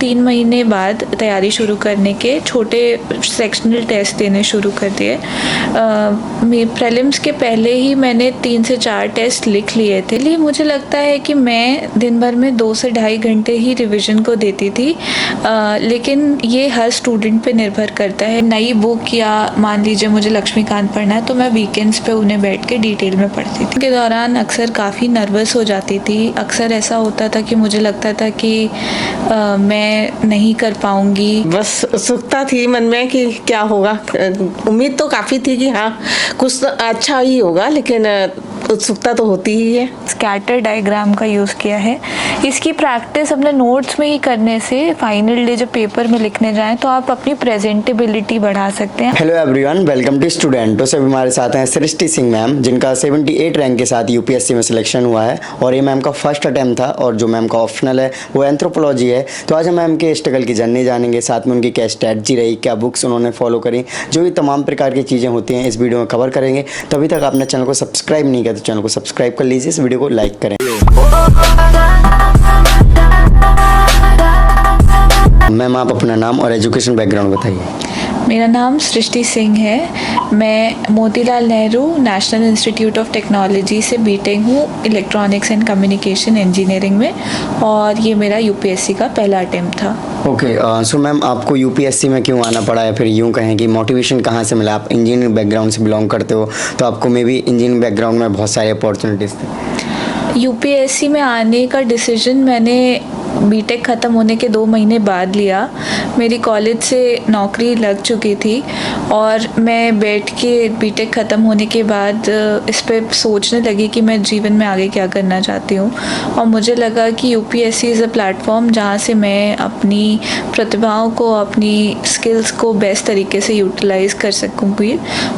3 महीने बाद तैयारी शुरू करने के छोटे सेक्शनल टेस्ट देने शुरू कर दिए। प्रीलिम्स के पहले ही मैंने 3 से 4 टेस्ट लिख लिए थे। लिए मुझे लगता है कि मैं दिन भर में 2 से ढाई घंटे ही रिवीजन को देती थी, लेकिन ये हर स्टूडेंट पे निर्भर करता है। नई बुक या मान लीजिए मुझे लक्ष्मीकांत पढ़ना है तो मैं वीकेंड्स पे उन्हें बैठ के डिटेल में पढ़ती थी। के दौरान अक्सर काफ़ी नर्वस हो जाती थी। अक्सर ऐसा होता था कि मुझे लगता था कि मैं नहीं कर पाऊंगी। बस उत्सुकता थी मन में कि क्या होगा। उम्मीद तो काफ़ी थी कि हाँ कुछ तो अच्छा ही होगा, लेकिन उत्सुकता तो होती ही है। स्कैटर डायग्राम का यूज़ किया है। इसकी प्रैक्टिस अपने नोट्स में ही करने से फाइनल डे जब पेपर में लिखने जाएं तो आप अपनी प्रेजेंटेबिलिटी बढ़ा सकते हैं। Hello everyone, welcome to student. तो सभी हमारे साथ हैं सृष्टि सिंह मैम, जिनका 78 रैंक के साथ यूपीएससी में सिलेक्शन हुआ है और ये मैम का फर्स्ट अटैम्प्ट था और जो मैम का ऑप्शनल है वो एंथ्रोपोलॉजी है। तो आज हम मैम के स्ट्रगल की जर्नी जानेंगे, साथ में उनकी क्या स्ट्रैटेजी रही, क्या बुक्स उन्होंने फॉलो करी, जो भी तमाम प्रकार की चीज़ें होती हैं इस वीडियो में कवर करेंगे। तो अभी तक आपने चैनल को सब्सक्राइब नहीं किया तो चैनल को सब्सक्राइब कर लीजिए, इस वीडियो को लाइक करें। मैम आप अपना नाम और एजुकेशन बैकग्राउंड बताइए। मेरा नाम सृष्टि सिंह है। मैं Motilal Nehru national institute of technology से बीटेक हूँ इलेक्ट्रॉनिक्स एंड कम्युनिकेशन इंजीनियरिंग में, और ये मेरा यूपीएससी का पहला अटेम्प्ट था। ओके, सो मैम आपको यूपीएससी में क्यों आना पड़ा, या फिर यूँ कहें कि मोटिवेशन कहाँ से मिला? आप इंजीनियरिंग बैकग्राउंड से बिलोंग करते हो तो आपको मे बी इंजीनियरिंग बैकग्राउंड में बहुत सारे अपॉर्चुनिटीज़ थे। यूपीएससी में आने का डिसीजन मैंने बीटेक ख़त्म होने के 2 महीने बाद लिया। मेरी कॉलेज से नौकरी लग चुकी थी और मैं बैठ के बीटेक ख़त्म होने के बाद इस पर सोचने लगी कि मैं जीवन में आगे क्या करना चाहती हूँ, और मुझे लगा कि यूपीएससी इज़ अ प्लेटफॉर्म जहाँ से मैं अपनी प्रतिभाओं को, अपनी स्किल्स को बेस्ट तरीके से यूटिलाइज़ कर सकूँगी।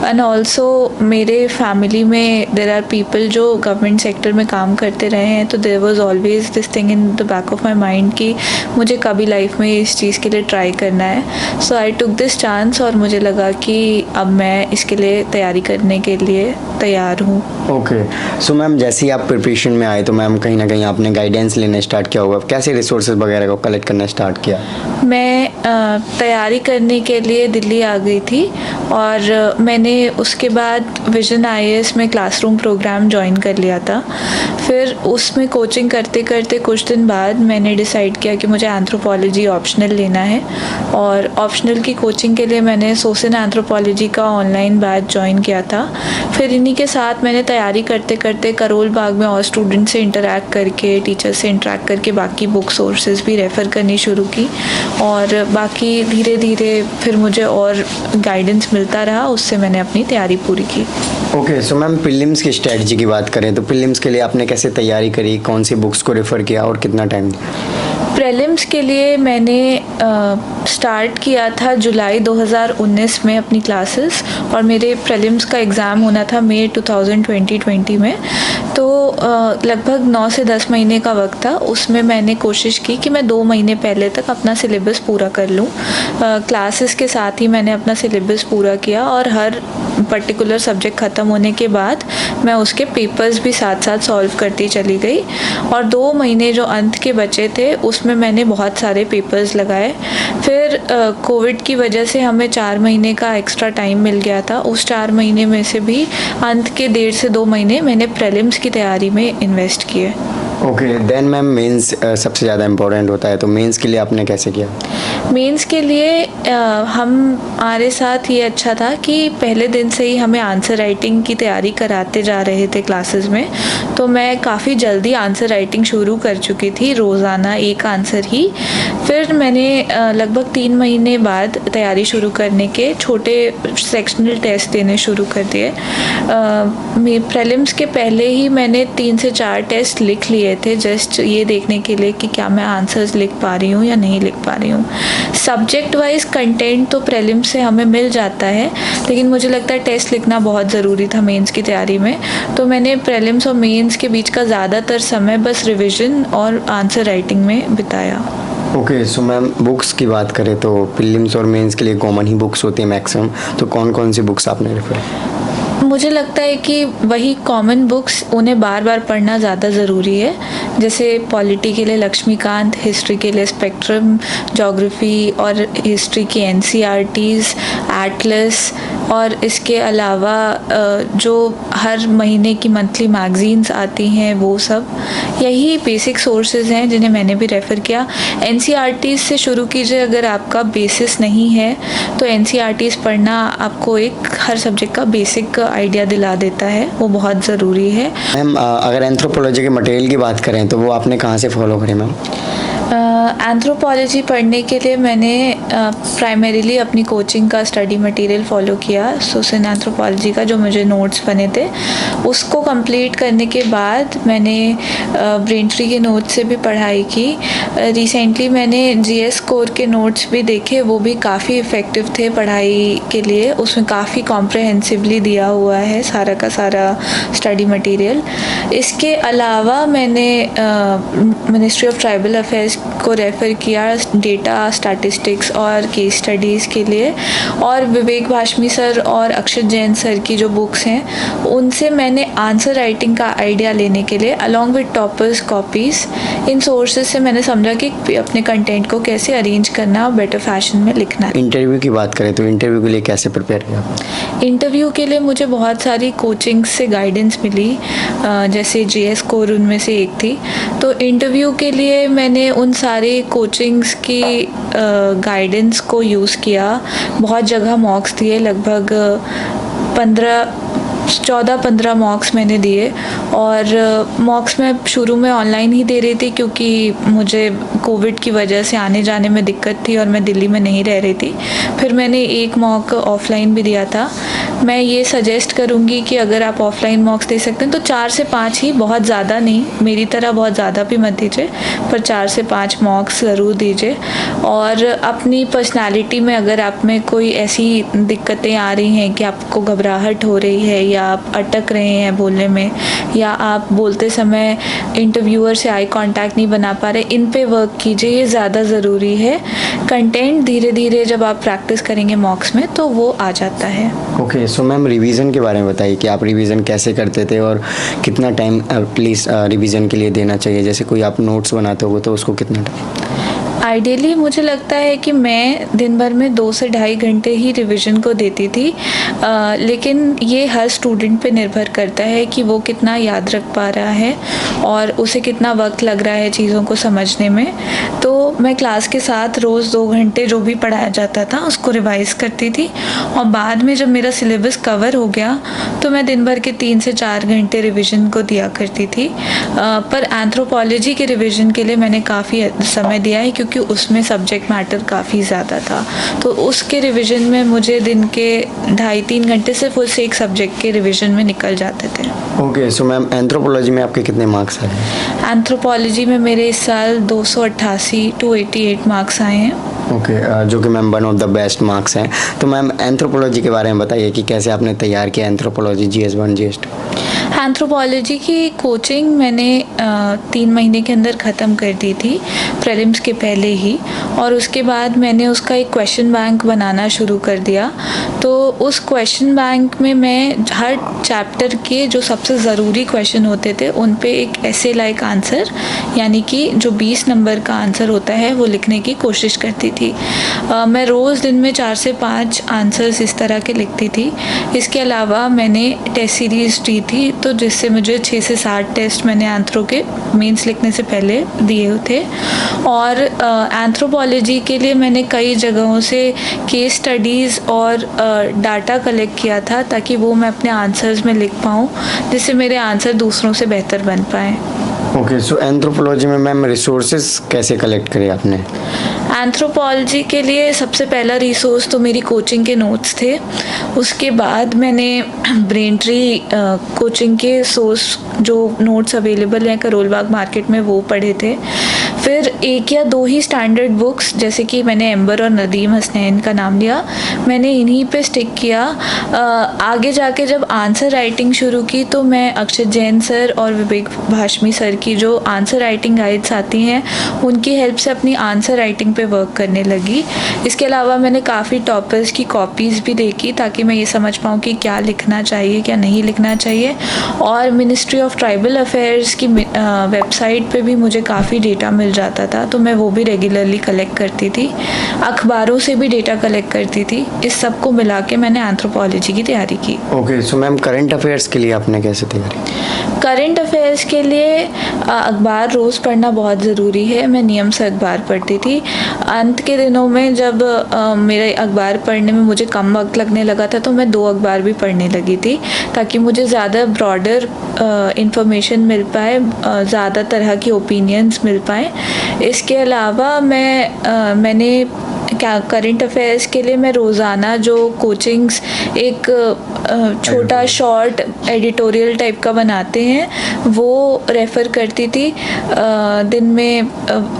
एंड ऑल्सो मेरे फैमिली में देयर आर पीपल जो गवर्नमेंट सेक्टर में काम करते रहे हैं, तो there was always this thing in the back of my mind कि मुझे कभी लाइफ में इस चीज़ के लिए ट्राई करना है। सो आई टुक दिस चांस और मुझे लगा कि अब मैं इसके लिए तैयारी करने के लिए तैयार हूँ। ओके, सो मैम जैसे ही आप प्रिपरेशन में आए तो मैम कहीं ना कहीं आपने गाइडेंस लेना स्टार्ट किया होगा, कैसे रिसोर्सेज वगैरह को कलेक्ट करना स्टार्ट किया? मैं तैयारी करने के लिए दिल्ली आ गई थी और मैंने उसके बाद विजन आईएएस में क्लासरूम प्रोग्राम ज्वाइन कर लिया था। फिर उसमें कोचिंग करते करते कुछ दिन बाद मैंने डिसाइड किया कि मुझे एंथ्रोपोलॉजी ऑप्शनल लेना है, और ऑप्शनल की कोचिंग के लिए मैंने सोसिन एंथ्रोपोलॉजी का ऑनलाइन बैच ज्वाइन किया था। फिर इन्हीं के साथ मैंने तैयारी करते करते करोल बाग में और स्टूडेंट से इंटरेक्ट करके, टीचर से इंटरेक्ट करके बाकी बुक सोर्सेज भी रेफ़र करनी शुरू की, और बाकी धीरे धीरे फिर मुझे और गाइडेंस मिलता रहा, उससे मैंने अपनी तैयारी पूरी की। ओके, सो मैम प्रीलिम्स की स्ट्रेटजी की बात करें तो प्रीलिम्स के लिए आपने कैसे तैयारी करी, कौन सी बुक्स को रेफ़र किया और कितना टाइम दिया? प्रीलिम्स के लिए मैंने स्टार्ट किया था जुलाई 2019 में अपनी क्लासेस, और मेरे प्रीलिम्स का एग्ज़ाम होना था मई 2020 में। तो लगभग 9 से 10 महीने का वक्त था। उसमें मैंने कोशिश की कि मैं 2 महीने पहले तक अपना सिलेबस पूरा कर लूँ। क्लासेस के साथ ही मैंने अपना सिलेबस पूरा किया, और हर पर्टिकुलर सब्जेक्ट ख़त्म होने के बाद मैं उसके पेपर्स भी साथ साथ सॉल्व करती चली गई। और 2 महीने जो अंत के बचे थे उसमें मैंने बहुत सारे पेपर्स लगाए। फिर कोविड की वजह से हमें 4 महीने का एक्स्ट्रा टाइम मिल गया था। उस 4 महीने में से भी अंत के 1.5 से 2 महीने मैंने प्रीलिम्स की तैयारी में इन्वेस्ट किए। ओके, देन मैम मेंस सबसे ज़्यादा इम्पोर्टेंट होता है, तो मेंस के लिए आपने कैसे किया? मेंस के लिए हमारे साथ ये अच्छा था कि पहले दिन से ही हमें आंसर राइटिंग की तैयारी कराते जा रहे थे क्लासेस में, तो मैं काफ़ी जल्दी आंसर राइटिंग शुरू कर चुकी थी, रोज़ाना एक आंसर ही। फिर मैंने लगभग 3 महीने बाद तैयारी शुरू करने के छोटे सेक्शनल टेस्ट देने शुरू कर दिए। प्रीलिम्स के पहले ही मैंने 3 से 4 टेस्ट लिख लिए थे, जस्ट ये देखने के लिए कि क्या मैं आंसर्स लिख पा रही हूँ या नहीं लिख पा रही हूँ। सब्जेक्ट वाइज कंटेंट तो प्रीलिम्स से हमें मिल जाता है, लेकिन मुझे लगता है टेस्ट लिखना बहुत ज़रूरी था मेंस की तैयारी में। तो मैंने प्रीलिम्स और मेंस के बीच का ज़्यादातर समय बस रिविज़न और आंसर राइटिंग में बिताया। ओके, सो मैम बुक्स की बात करें तो प्रीलिम्स और मेंस के लिए कॉमन ही बुक्स होती हैं मैक्सिमम, तो कौन कौन सी बुक्स आपने रेफर? मुझे लगता है कि वही कॉमन बुक्स उन्हें बार बार पढ़ना ज़्यादा ज़रूरी है। जैसे पॉलिटी के लिए लक्ष्मीकांत, हिस्ट्री के लिए स्पेक्ट्रम, ज्योग्राफी और हिस्ट्री की एनसीईआरटीज़, एटलस, और इसके अलावा जो हर महीने की मंथली मैगज़ीन्स आती हैं वो सब, यही बेसिक सोर्सेज हैं जिन्हें मैंने भी रेफ़र किया। एनसीईआरटीज़ से शुरू कीजिए अगर आपका बेसिस नहीं है तो एनसीईआरटीज़ पढ़ना आपको एक हर सब्जेक्ट का बेसिक आइडिया दिला देता है, वो बहुत ज़रूरी है। मैम अगर एंथ्रोपोलॉजी के मटेरियल की बात करें तो वो आपने कहाँ से फॉलो करे मैम? एंथ्रोपोलॉजी पढ़ने के लिए मैंने प्राइमरीली अपनी कोचिंग का स्टडी मटेरियल फ़ॉलो किया, सोशल एंथ्रोपोलॉजी का जो मुझे नोट्स बने थे उसको कंप्लीट करने के बाद मैंने ब्रेन ट्री के नोट्स से भी पढ़ाई की। रिसेंटली मैंने जीएस कोर के नोट्स भी देखे, वो भी काफ़ी इफ़ेक्टिव थे पढ़ाई के लिए। उसमें काफ़ी कॉम्प्रहेंसिवली दिया हुआ है सारा का सारा स्टडी मटेरियल। इसके अलावा मैंने मिनिस्ट्री ऑफ ट्राइबल अफेयर्स को रेफ़र किया डेटा, स्टैटिस्टिक्स और केस स्टडीज़ के लिए, और विवेक भाशमी सर और अक्षत जैन सर की जो बुक्स हैं उनसे मैंने आंसर राइटिंग का आइडिया लेने के लिए along with toppers copies, in sources से मैंने समझा कि अपने कंटेंट को कैसे अरेंज करना और बेटर फैशन में लिखना। इंटरव्यू की बात करें तो इंटरव्यू के लिए कैसे प्रिपेयर किया? इंटरव्यू के लिए मुझे बहुत सारी कोचिंग्स से गाइडेंस मिली, जैसे जीएस कोर उनमें से एक थी। तो इंटरव्यू के लिए मैंने उन सारे कोचिंग्स की गाइडेंस को यूज़ किया। बहुत जगह मॉक्स दिए, लगभग 14-15 मॉक्स मैंने दिए, और मॉक्स मैं शुरू में ऑनलाइन ही दे रही थी क्योंकि मुझे कोविड की वजह से आने जाने में दिक्कत थी और मैं दिल्ली में नहीं रह रही थी। फिर मैंने एक मॉक ऑफ़लाइन भी दिया था। मैं ये सजेस्ट करूँगी कि अगर आप ऑफ़लाइन मॉक्स दे सकते हैं तो 4 से 5 ही, बहुत ज़्यादा नहीं, मेरी तरह बहुत ज़्यादा भी मत दीजिए, पर 4 से 5 मॉक्स ज़रूर दीजिए। और अपनी पर्सनालिटी में अगर आप में कोई ऐसी दिक्कतें आ रही हैं कि आपको घबराहट हो रही है या आप अटक रहे हैं बोलने में, या आप बोलते समय इंटरव्यूअर से आई कांटेक्ट नहीं बना पा रहे, इन पे वर्क कीजिए, ये ज़्यादा ज़रूरी है। कंटेंट धीरे धीरे जब आप प्रैक्टिस करेंगे मॉक्स में तो वो आ जाता है। ओके, सो मैम रिवीजन के बारे में बताइए कि आप रिवीजन कैसे करते थे और कितना टाइम प्लीज़ रिवीजन के लिए देना चाहिए? जैसे कोई आप नोट्स बनाते हो तो उसको कितना टाइम? आइडियली मुझे लगता है कि मैं दिन भर में 2 से ढाई घंटे ही रिवीजन को देती थी, लेकिन ये हर स्टूडेंट पे निर्भर करता है कि वो कितना याद रख पा रहा है और उसे कितना वक्त लग रहा है चीज़ों को समझने में। तो मैं क्लास के साथ रोज़ 2 घंटे जो भी पढ़ाया जाता था उसको रिवाइज़ करती थी, और बाद में जब मेरा सिलेबस कवर हो गया तो मैं दिन भर के 3 से 4 घंटे रिवीजन को दिया करती थी। पर एंथ्रोपोलॉजी के रिवीजन के लिए मैंने काफ़ी समय दिया है क्योंकि उसमें सब्जेक्ट मैटर काफ़ी ज़्यादा था, तो उसके रिवीजन में मुझे दिन के 2.5-3 घंटे सिर्फ उस एक सब्जेक्ट के रिवीजन में निकल जाते थे। ओके, सो मैम एंथ्रोपोलॉजी में आपके कितने मार्क्स आए? एंथ्रोपोलॉजी में मेरे इस साल 288 मार्क्स आए हैं। ओके, जो कि ma'am one of the best marks हैं। तो मैम एंथ्रोपोलॉजी के बारे में बताइए कि कैसे आपने तैयार किया एंथ्रोपोलॉजी GS1 GS2? एंथ्रोपोलॉजी की कोचिंग मैंने 3 महीने के अंदर ख़त्म कर दी थी, प्रीलिम्स के पहले ही, और उसके बाद मैंने उसका एक क्वेश्चन बैंक बनाना शुरू कर दिया। तो उस क्वेश्चन बैंक में मैं हर चैप्टर के जो सबसे ज़रूरी क्वेश्चन होते थे उन पे एक ऐसे लाइक आंसर, यानी कि जो 20 नंबर का आंसर होता है वो लिखने की कोशिश करती थी। मैं रोज़ दिन में 4 से 5 आंसर्स इस तरह के लिखती थी। इसके अलावा मैंने टेस्ट सीरीज़ दी थी, तो जिससे मुझे 6 से 7 टेस्ट मैंने एंथ्रो के मेंस लिखने से पहले दिए थे। और एंथ्रोपोलॉजी के लिए मैंने कई जगहों से केस स्टडीज़ और डाटा कलेक्ट किया था ताकि वो मैं अपने आंसर्स में लिख पाऊँ, जिससे मेरे आंसर दूसरों से बेहतर बन पाएँ। ओके, सो एंथ्रोपोलॉजी में मैम रिसोर्सेज कैसे कलेक्ट करे आपने? एंथ्रोपोलॉजी के लिए सबसे पहला रिसोर्स तो मेरी कोचिंग के नोट्स थे। उसके बाद मैंने ब्रेन ट्री कोचिंग के सोर्स जो नोट्स अवेलेबल हैं करोल बाग मार्केट में वो पढ़े थे। फिर एक या दो ही स्टैंडर्ड बुक्स, जैसे कि मैंने एम्बर और नदीम हसनैन का नाम लिया, मैंने इन्हीं पे स्टिक किया। आगे जाके जब आंसर राइटिंग शुरू की तो मैं अक्षत जैन सर और विवेक भाशमी सर की जो आंसर राइटिंग गाइड्स आती हैं उनकी हेल्प से अपनी आंसर राइटिंग पे वर्क करने लगी। इसके अलावा मैंने काफ़ी टॉपर्स की कॉपीज़ भी देखी ताकि मैं ये समझ पाऊँ कि क्या लिखना चाहिए क्या नहीं लिखना चाहिए। और मिनिस्ट्री ऑफ ट्राइबल अफेयर्स की वेबसाइट पे भी मुझे काफ़ी डेटा मिल जाता था, तो मैं वो भी रेगुलरली कलेक्ट करती थी। अखबारों से भी डेटा कलेक्ट करती थी। इस सब को मिला के मैंने एंथ्रोपोलॉजी की तैयारी की। Okay, so ma'am current affairs के लिए आपने कैसे तैयारी? करंट अफेयर्स के लिए अखबार रोज़ पढ़ना बहुत ज़रूरी है। मैं नियम से अखबार पढ़ती थी। अंत के दिनों में जब मेरे अखबार पढ़ने में मुझे कम वक्त लगने लगा था तो मैं 2 अखबार भी पढ़ने लगी थी ताकि मुझे ज़्यादा ब्रॉडर इंफॉर्मेशन मिल पाए, ज़्यादा तरह की ओपिनियंस मिल पाए। इसके अलावा मैंने क्या करंट अफेयर्स के लिए मैं रोज़ाना जो कोचिंग्स एक छोटा शॉर्ट एडिटोरियल टाइप का बनाते हैं वो रेफ़र करती थी। दिन में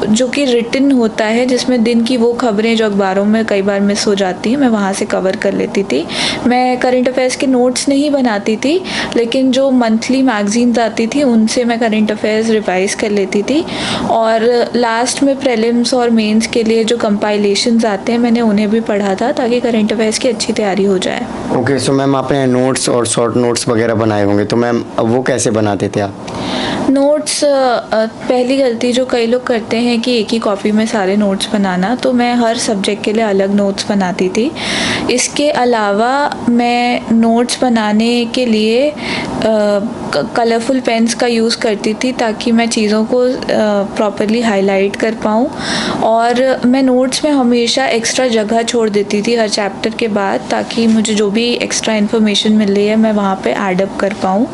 जो कि रिटन होता है जिसमें दिन की वो खबरें जो अखबारों में कई बार मिस हो जाती हैं मैं वहाँ से कवर कर लेती थी। मैं करंट अफेयर्स के नोट्स नहीं बनाती थी लेकिन जो मंथली मैगजीन्स आती थी उनसे मैं करंट अफेयर्स रिवाइज कर लेती थी। और लास्ट में प्रीलिम्स और मेंस के लिए जो कंपाइलेशंस आते हैं मैंने उन्हें भी पढ़ा था ताकि करंट अफेयर्स की अच्छी तैयारी हो जाए। ओके, सो मैम आपने नोट्स और शॉर्ट नोट्स वगैरह बनाए होंगे, तो मैम वो कैसे बनाते थे आप? नोट्स पहली गलती जो कई लोग करते हैं कि एक ही कॉपी में सारे नोट्स बनाना, तो मैं हर सब्जेक्ट के लिए अलग नोट्स बनाती थी। इसके अलावा मैं नोट्स बनाने के लिए कलरफुल पेन्स का यूज़ करती थी ताकि मैं चीज़ों को प्रॉपरली हाईलाइट कर पाऊँ। और मैं नोट्स में हमेशा एक्स्ट्रा जगह छोड़ देती थी हर चैप्टर के बाद ताकि मुझे जो भी एक्स्ट्रा इन्फॉर्मेशन मिल रही है मैं वहाँ पे ऐड अप कर पाऊँ।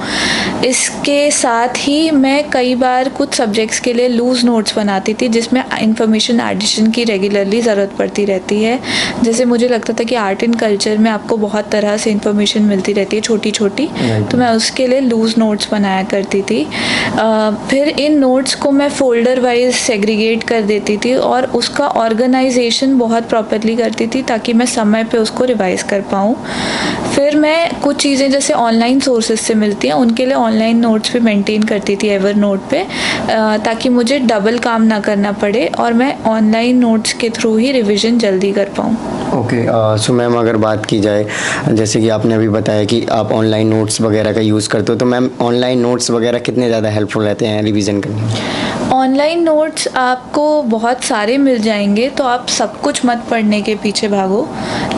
इसके साथ ही मैं कई बार कुछ सब्जेक्ट्स के लिए लूज़ नोट्स बनाती थी जिसमें इन्फॉर्मेशन एडिशन की रेगुलरली ज़रूरत पड़ती रहती है। जैसे मुझे लगता था कि आर्ट एंड कल्चर में आपको बहुत तरह से इन्फॉर्मेशन मिलती रहती है छोटी छोटी, तो मैं उसके लिए लूज़ नोट्स बनाया करती थी। फिर इन नोट्स को मैं फ़ोल्डर वाइज सेग्रीगेट कर देती थी और उसका ऑर्गेनाइजेशन बहुत प्रॉपरली करती थी ताकि मैं समय पे उसको रिवाइज़ कर पाऊँ। फिर मैं कुछ चीज़ें जैसे ऑनलाइन सोर्सेज से मिलती हैं उनके लिए ऑनलाइन नोट्स भी मेंटेन करती थी एवर नोट पे ताकि मुझे डबल काम ना करना पड़े और मैं ऑनलाइन नोट्स के थ्रू ही रिवीजन जल्दी कर पाऊँ। ओके, सो मैम अगर बात की जाए जैसे कि आपने अभी बताया कि आप ऑनलाइन नोट्स वगैरह का यूज़ करते हो, तो मैम ऑनलाइन नोट्स वगैरह कितने ज़्यादा हेल्पफुल रहते हैं रिवीजन करने में? ऑनलाइन नोट्स आपको बहुत सारे मिल जाएंगे तो आप सब कुछ मत पढ़ने के पीछे भागो,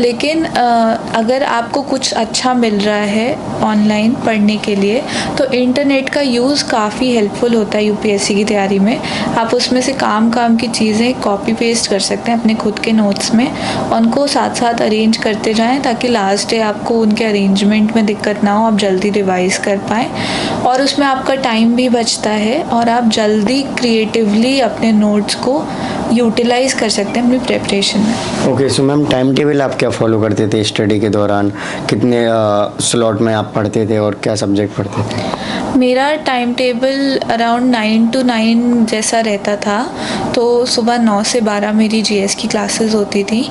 लेकिन अगर आपको कुछ अच्छा मिल रहा है ऑनलाइन पढ़ने के लिए तो इंटरनेट का यूज़ काफ़ी हेल्पफुल होता है यूपीएससी की तैयारी में। आप उसमें से काम की चीज़ें कॉपी पेस्ट कर सकते हैं अपने खुद के नोट्स में, उनको साथ साथ अरेंज करते जाएं ताकि लास्ट डे आपको उनके अरेंजमेंट में दिक्कत ना हो, आप जल्दी रिवाइज़ कर पाएँ और उसमें आपका टाइम भी बचता है और आप जल्दी क्रिएटिवली अपने नोट्स को यूटिलाइज़ कर सकते हैं अपनी प्रेपरेशन में। Okay, so ma'am time table आप क्या फॉलो करते थे स्टडी के दौरान? कितने स्लॉट में आप पढ़ते थे और क्या सब्जेक्ट पढ़ते थे? मेरा टाइम टेबल अराउंड 9 to 9 जैसा रहता था। तो सुबह 9 से 12 मेरी जीएस की क्लासेस होती थी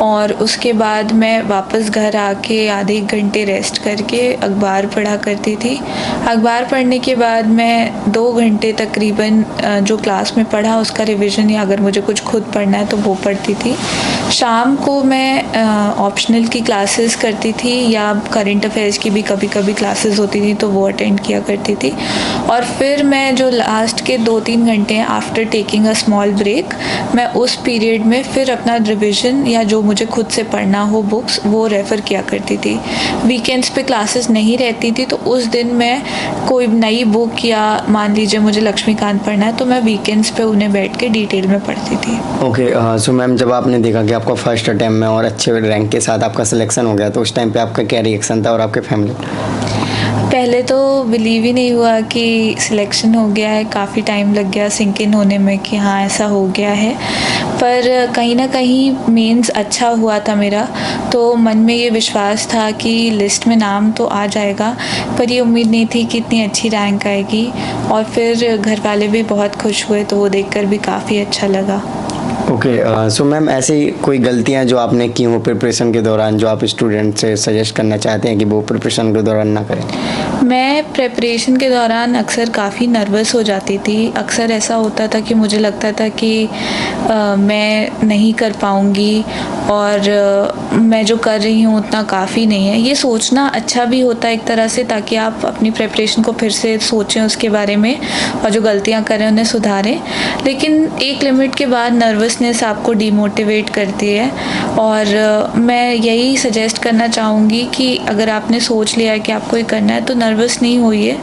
और उसके बाद मैं वापस घर आके आधे एक घंटे रेस्ट करके अखबार पढ़ा करती थी। अखबार पढ़ने के बाद मैं 2 घंटे तकरीबन जो क्लास में पढ़ा उसका रिवीजन या अगर मुझे कुछ खुद पढ़ना है तो वो पढ़ती थी। शाम को मैं ऑप्शनल की क्लासेस करती थी या करंट अफेयर्स की भी कभी कभी क्लासेस होती थी तो वो अटेंड किया करती थी। और फिर मैं जो लास्ट के 2-3 घंटे हैं after taking a small break, मैं उस पीरियड में फिर अपना रिवीजन या जो मुझे खुद से पढ़ना हो बुक्स वो रेफ़र किया करती थी। वीकेंड्स पे क्लासेस नहीं रहती थी तो उस दिन मैं कोई नई बुक या मान लीजिए मुझे लक्ष्मीकांत पढ़ना है तो मैं वीकेंड्स पे उन्हें बैठ के डिटेल में पढ़ती थी। ओके, सो मैम जब आपने देखा कि आपका फर्स्ट अटेम्प्ट में और अच्छे रैंक के साथ आपका सिलेक्शन हो गया तो उस टाइम पे आपका क्या रिएक्शन था और आपके फैमिली? पहले तो बिलीव ही नहीं हुआ कि सिलेक्शन हो गया है, काफ़ी टाइम लग गया सिंक इन होने में कि हाँ ऐसा हो गया है। पर कहीं ना कहीं मेंस अच्छा हुआ था मेरा, तो मन में ये विश्वास था कि लिस्ट में नाम तो आ जाएगा, पर ये उम्मीद नहीं थी कि इतनी अच्छी रैंक आएगी। और फिर घर वाले भी बहुत खुश हुए, तो वो देखकर भी काफ़ी अच्छा लगा। ओके, सो मैम ऐसी कोई गलतियां जो आपने की हो प्रिपरेशन के दौरान जो आप स्टूडेंट से सजेस्ट करना चाहते हैं कि वो प्रिपरेशन के दौरान ना करें? मैं प्रेपरेशन के दौरान अक्सर काफ़ी नर्वस हो जाती थी। अक्सर ऐसा होता था कि मुझे लगता था कि मैं नहीं कर पाऊँगी और मैं जो कर रही हूँ उतना काफ़ी नहीं है। ये सोचना अच्छा भी होता है एक तरह से, ताकि आप अपनी प्रेपरेशन को फिर से सोचें उसके बारे में और जो गलतियाँ करें उन्हें सुधारें। लेकिन एक लिमिट के बाद नर्वसनेस आपको डिमोटिवेट करती है, और मैं यही सजेस्ट करना चाहूँगी कि अगर आपने सोच लिया है कि आपको ये करना है तो नर्वस नहीं होइए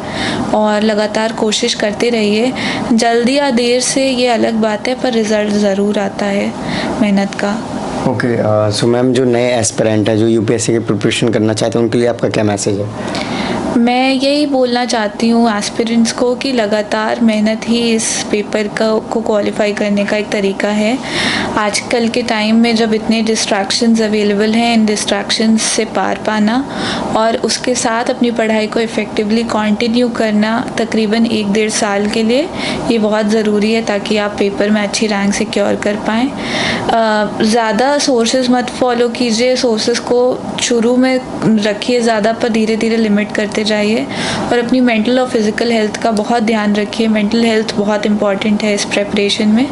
और लगातार कोशिश करते रहिए। जल्दी या देर से ये अलग बात है, पर रिज़ल्ट ज़रूर आता है मेहनत का। ओके, सो मैम जो नए एस्पिरेंट है जो यूपीएससी की प्रिपरेशन करना चाहते हैं उनके लिए आपका क्या मैसेज है? मैं यही बोलना चाहती हूँ एस्पिरेंट्स को कि लगातार मेहनत ही इस पेपर को क्वालिफाई करने का एक तरीका है। आजकल के टाइम में जब इतने डिस्ट्रैक्शंस अवेलेबल हैं, इन डिस्ट्रैक्शंस से पार पाना और उसके साथ अपनी पढ़ाई को इफ़ेक्टिवली कंटिन्यू करना तकरीबन 1-1.5 साल के लिए, ये बहुत ज़रूरी है ताकि आप पेपर में अच्छी रैंक सिक्योर कर पाएँ। ज़्यादा सोर्सेज मत फॉलो कीजिए, सोर्सेज को शुरू में रखिए ज़्यादा, पर धीरे धीरे लिमिट करते जाइए और अपनी मेंटल और फिज़िकल हेल्थ का बहुत ध्यान रखिए। मेंटल हेल्थ बहुत इम्पॉर्टेंट है इस प्रेपरेशन में,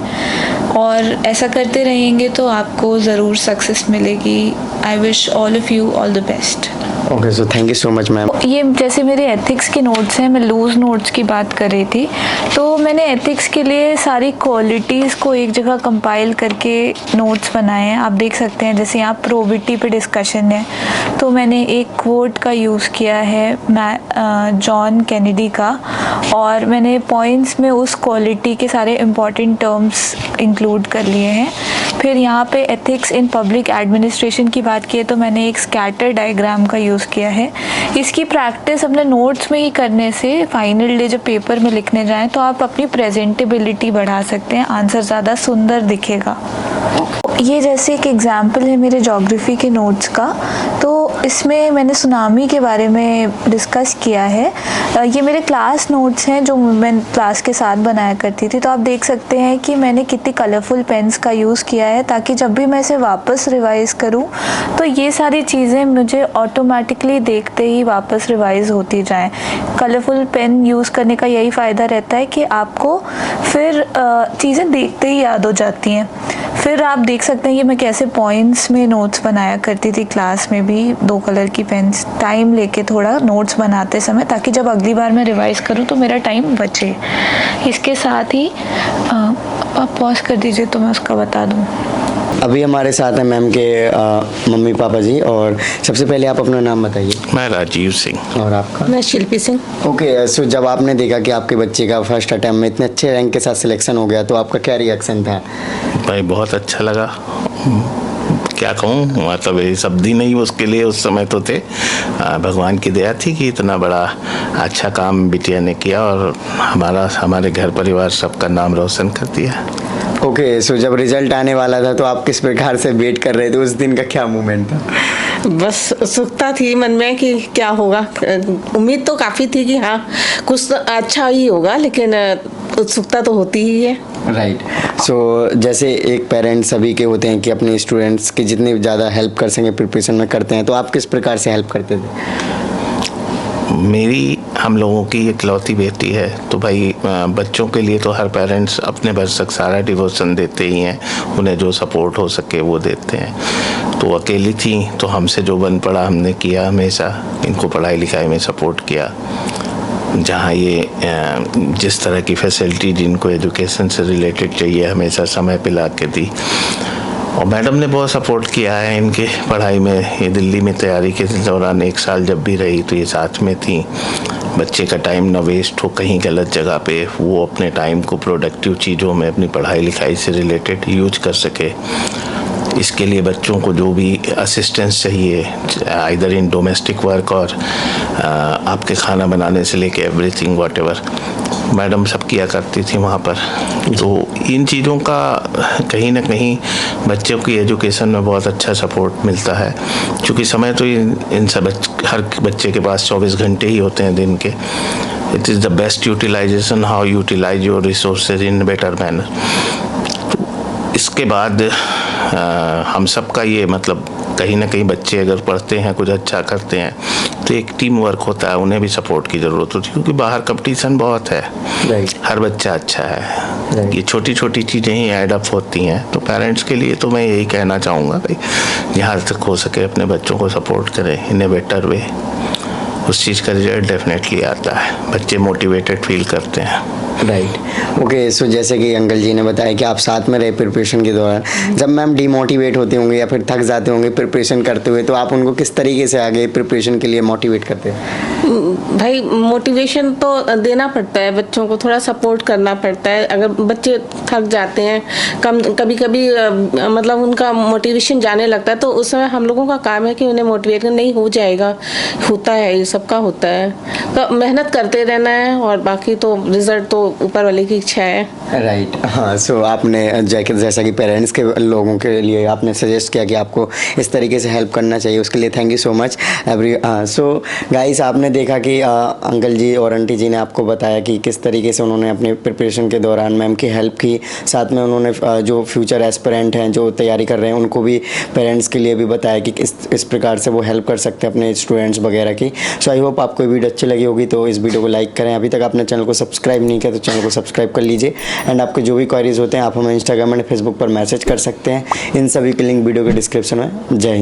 और ऐसा करते रहेंगे तो आपको ज़रूर सक्सेस मिलेगी। I wish all of you all the best. Okay, so thank you so much ma'am. ये जैसे मेरे एथिक्स के नोट्स हैं, मैं लूज़ नोट्स की बात कर रही थी, तो मैंने एथिक्स के लिए सारी क्वालिटीज़ को एक जगह कंपाइल करके नोट्स बनाए हैं। आप देख सकते हैं जैसे यहाँ प्रोबिटी पे डिस्कशन है, तो मैंने एक कोट का यूज़ किया है जॉन कैनेडी का, और मैंने पॉइंट्स में उस क्वालिटी के सारे इम्पॉर्टेंट टर्म्स इंक्लूड कर लिए हैं। फिर यहाँ पे एथिक्स इन पब्लिक एडमिनिस्ट्रेशन की बात की है, तो मैंने एक स्कैटर डायग्राम का यूज़ किया है। इसकी प्रैक्टिस अपने नोट्स में ही करने से फाइनल डे जब पेपर में लिखने जाएं तो आप अपनी प्रेजेंटेबिलिटी बढ़ा सकते हैं, आंसर ज़्यादा सुंदर दिखेगा। ये जैसे एक एग्जाम्पल है मेरे ज्योग्राफी के नोट्स का, तो इसमें मैंने सुनामी के बारे में डिस्कस किया है। ये मेरे क्लास नोट्स हैं जो मैं क्लास के साथ बनाया करती थी, तो आप देख सकते हैं कि मैंने कितनी कलरफुल पेन्स का यूज़ किया है ताकि जब भी मैं इसे वापस रिवाइज़ करूं तो ये सारी चीज़ें मुझे ऑटोमेटिकली देखते ही वापस रिवाइज़ होती जाएं। कलरफुल पेन यूज़ करने का यही फ़ायदा रहता है कि आपको फिर चीज़ें देखते ही याद हो जाती हैं। फिर आप देख सकते हैं कि मैं कैसे पॉइंट्स में नोट्स बनाया करती थी क्लास में भी, 2 कलर की पेन्स टाइम लेके थोड़ा नोट्स बनाते समय, ताकि जब अगली बार मैं रिवाइज़ करूं तो मेरा टाइम बचे। इसके साथ ही आप पॉज कर दीजिए तो मैं उसका बता दूं। अभी हमारे साथ हैं मैम के मम्मी पापा जी, और सबसे पहले आप अपना नाम बताइए। मैं राजीव सिंह। और आपका? मैं शिल्पी सिंह। ओके, सो जब आपने देखा कि आपके बच्चे का फर्स्ट अटेम्प्ट में इतने अच्छे रैंक के साथ सिलेक्शन हो गया तो आपका क्या रिएक्शन था? भाई बहुत अच्छा लगा, क्या कहूँ, मतलब ये शब्द ही नहीं उसके लिए उस समय तो थे। भगवान की दया थी कि इतना बड़ा अच्छा काम बिटिया ने किया और हमारे घर परिवार सबका नाम रोशन कर दिया। ओके, सो जब रिजल्ट आने वाला था तो आप किस प्रकार से वेट कर रहे थे? उस दिन का क्या मोमेंट था? बस उत्सुकता थी मन में कि क्या होगा। उम्मीद तो काफ़ी थी कि हाँ कुछ तो अच्छा ही होगा, लेकिन उत्सुकता तो होती ही है। राइट, सो जैसे एक पेरेंट सभी के होते हैं कि अपने स्टूडेंट्स की जितनी ज़्यादा हेल्प कर सकें प्रिपरेशन में करते हैं, तो आप किस प्रकार से हेल्प करते थे? मेरी हम लोगों की इकलौती बेटी है, तो भाई बच्चों के लिए तो हर पेरेंट्स अपने भरसक सारा डिवोशन देते ही हैं, उन्हें जो सपोर्ट हो सके वो देते हैं। तो अकेली थी तो हमसे जो बन पड़ा हमने किया, हमेशा इनको पढ़ाई लिखाई में सपोर्ट किया। जहाँ ये जिस तरह की फैसिलिटी जिनको एजुकेशन से रिलेटेड चाहिए हमेशा समय पे ला के दी, और मैडम ने बहुत सपोर्ट किया है इनके पढ़ाई में। ये दिल्ली में तैयारी के दौरान 1 साल जब भी रही तो ये साथ में थी। बच्चे का टाइम ना वेस्ट हो कहीं गलत जगह पे, वो अपने टाइम को प्रोडक्टिव चीज़ों में अपनी पढ़ाई लिखाई से रिलेटेड यूज कर सके। इसके लिए बच्चों को जो भी असिस्टेंस चाहिए, आइदर इन डोमेस्टिक वर्क और आपके खाना बनाने से लेके एवरीथिंग व्हाटएवर, मैडम सब किया करती थी वहाँ पर। तो इन चीज़ों का कहीं ना कहीं बच्चों की एजुकेशन में बहुत अच्छा सपोर्ट मिलता है, क्योंकि समय तो इन सब हर बच्चे के पास 24 घंटे ही होते हैं दिन के। It is the best utilisation, how utilise your resources in better manner. इसके बाद हम सब का ये मतलब कहीं ना कहीं बच्चे अगर पढ़ते हैं, कुछ अच्छा करते हैं, तो एक टीम वर्क होता है, उन्हें भी सपोर्ट की ज़रूरत होती है, क्योंकि बाहर कंपटीशन बहुत है। हर बच्चा अच्छा है। ये छोटी छोटी चीज़ें ही ऐड अप होती हैं। तो पेरेंट्स के लिए तो मैं यही कहना चाहूँगा भाई, जहाँ तक हो सके अपने बच्चों को सपोर्ट करें इन ए बेटर वे। उस चीज़ का रिजल्ट डेफिनेटली आता है, बच्चे मोटिवेटेड फील करते हैं। Right, okay. सो जैसे कि अंकल जी ने बताया कि आप साथ में रहे प्रिपरेशन के दौरान, जब मैम डीमोटिवेट होते होंगे या फिर थक जाते होंगे प्रिपरेशन करते हुए, तो आप उनको किस तरीके से आगे प्रिपरेशन के लिए मोटिवेट करते हैं? भाई मोटिवेशन तो देना पड़ता है, बच्चों को थोड़ा सपोर्ट करना पड़ता है। अगर बच्चे थक जाते हैं, कभी कभी मतलब उनका मोटिवेशन जाने लगता है, तो उस समय हम लोगों का काम है कि उन्हें मोटिवेट नहीं हो जाएगा, होता है, ये सबका होता है। तो मेहनत करते रहना है, और बाकी तो रिजल्ट तो ऊपर वाले की इच्छा है। राइट, हाँ। सो आपने जैसा कि पेरेंट्स के लोगों के लिए आपने सजेस्ट किया कि आपको इस तरीके से हेल्प करना चाहिए, उसके लिए thank you so much every. So guys, आपने देखा कि अंकल जी और आंटी जी ने आपको बताया कि किस तरीके से उन्होंने अपने प्रिपरेशन के दौरान मैम की हेल्प की। साथ में उन्होंने जो फ्यूचर एस्पिरेंट हैं, जो तैयारी कर रहे हैं, उनको भी, पेरेंट्स के लिए भी बताया कि इस प्रकार से वो हेल्प कर सकते हैं अपने स्टूडेंट्स वगैरह की। सो आई होप आपको ये वीडियो अच्छी लगी होगी, तो इस वीडियो को लाइक करें। अभी तक आपने चैनल को सब्सक्राइब नहीं किया तो चैनल को सब्सक्राइब कर लीजिए। एंड आपके जो भी क्वेरीज होते हैं आप हमें इंस्टाग्राम एंड फेसबुक पर मैसेज कर सकते हैं। इन सभी की लिंक वीडियो के डिस्क्रिप्शन में। जय हिंद।